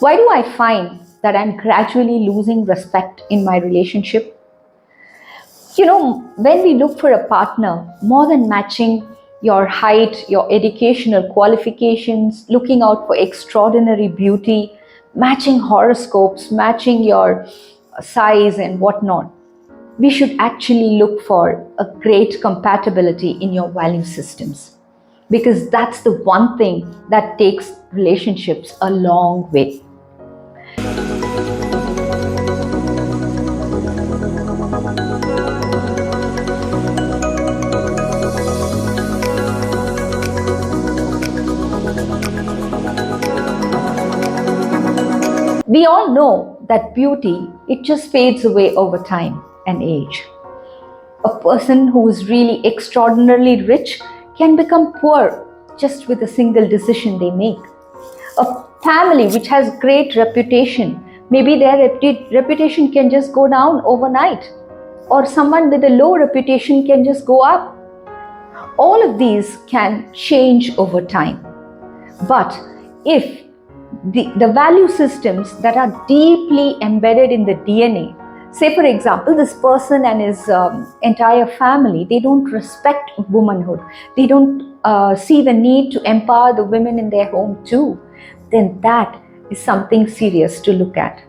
Why do I find that I'm gradually losing respect in my relationship? When we look for a partner, more than matching your height, your educational qualifications, looking out for extraordinary beauty, matching horoscopes, matching your size and whatnot, we should actually look for a great compatibility in your value systems, because that's the one thing that takes relationships a long way. We all know that beauty, it just fades away over time and age. A person who is really extraordinarily rich can become poor just with a single decision they make. A family which has great reputation, maybe their reputation can just go down overnight, or someone with a low reputation can just go up. All of these can change over time. But if the value systems that are deeply embedded in the DNA, say for example, this person and his entire family, they don't respect womanhood, they don't see the need to empower the women in their home too, then that is something serious to look at,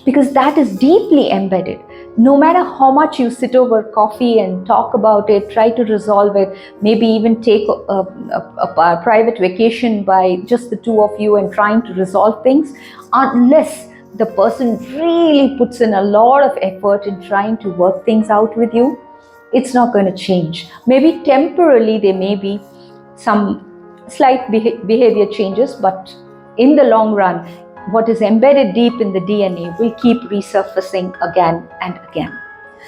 because that is deeply embedded. No matter how much you sit over coffee and talk about it, try to resolve it, maybe even take a private vacation by just the two of you and trying to resolve things, unless the person really puts in a lot of effort in trying to work things out with you, it's not going to change. Maybe temporarily there may be some slight behavior changes, but in the long run, what is embedded deep in the DNA will keep resurfacing again and again.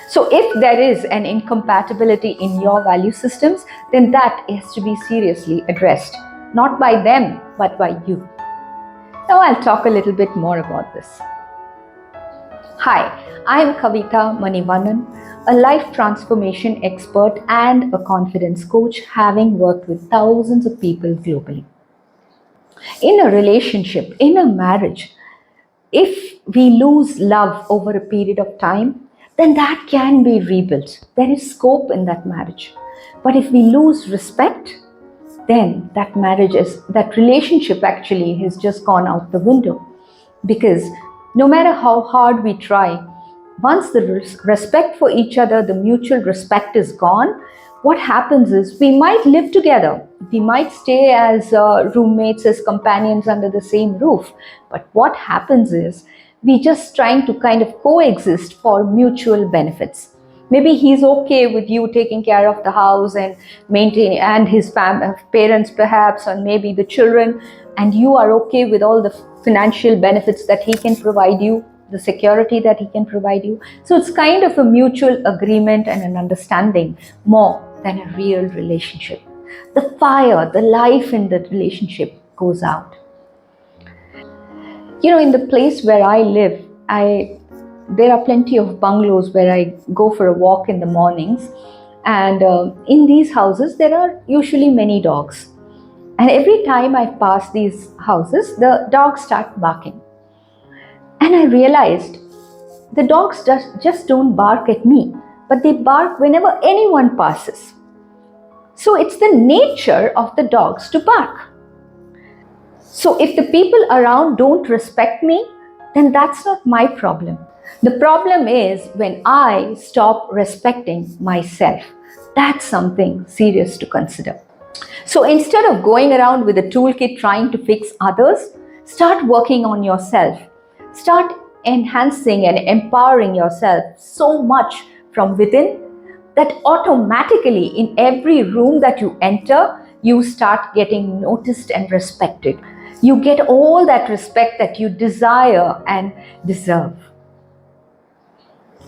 So if there is an incompatibility in your value systems, then that has to be seriously addressed, not by them, but by you. Now I'll talk a little bit more about this. Hi, I'm Kavitha Manivannan, a life transformation expert and a confidence coach, having worked with thousands of people globally. In a relationship, in a marriage, if we lose love over a period of time, then that can be rebuilt. There is scope in that marriage. But if we lose respect, then that relationship actually has just gone out the window. Because no matter how hard we try, once the respect for each other, the mutual respect is gone, what happens is we might live together. We might stay as roommates, as companions under the same roof. But what happens is we just trying to kind of coexist for mutual benefits. Maybe he's okay with you taking care of the house and maintaining, and his parents perhaps, or maybe the children, and you are okay with all the financial benefits that he can provide you, the security that he can provide you. So it's kind of a mutual agreement and an understanding more than a real relationship. The fire, the life in the relationship goes out. In the place where I live, there are plenty of bungalows where I go for a walk in the mornings. And in these houses, there are usually many dogs. And every time I pass these houses, the dogs start barking. And I realized the dogs just don't bark at me, but they bark whenever anyone passes. So it's the nature of the dogs to bark. So if the people around don't respect me, then that's not my problem. The problem is when I stop respecting myself. That's something serious to consider. So instead of going around with a toolkit trying to fix others, start working on yourself. Start enhancing and empowering yourself so much from within that automatically in every room that you enter, you start getting noticed and respected. You get all that respect that you desire and deserve.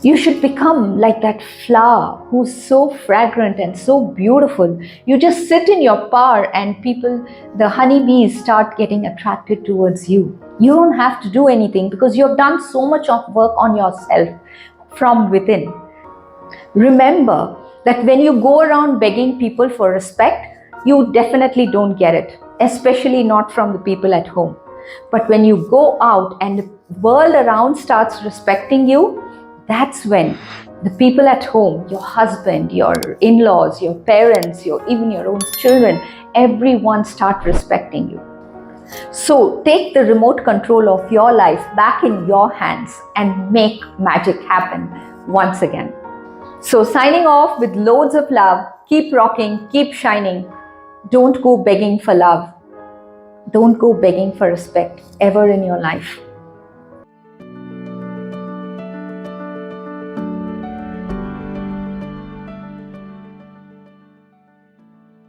You should become like that flower who's so fragrant and so beautiful. You just sit in your power and people, the honeybees, start getting attracted towards you. You don't have to do anything because you've done so much of work on yourself from within. Remember that when you go around begging people for respect, you definitely don't get it, especially not from the people at home. But when you go out and the world around starts respecting you, that's when the people at home, your husband, your in-laws, your parents, even your own children, everyone start respecting you. So take the remote control of your life back in your hands and make magic happen once again. So signing off with loads of love. Keep rocking, keep shining. Don't go begging for love. Don't go begging for respect ever in your life.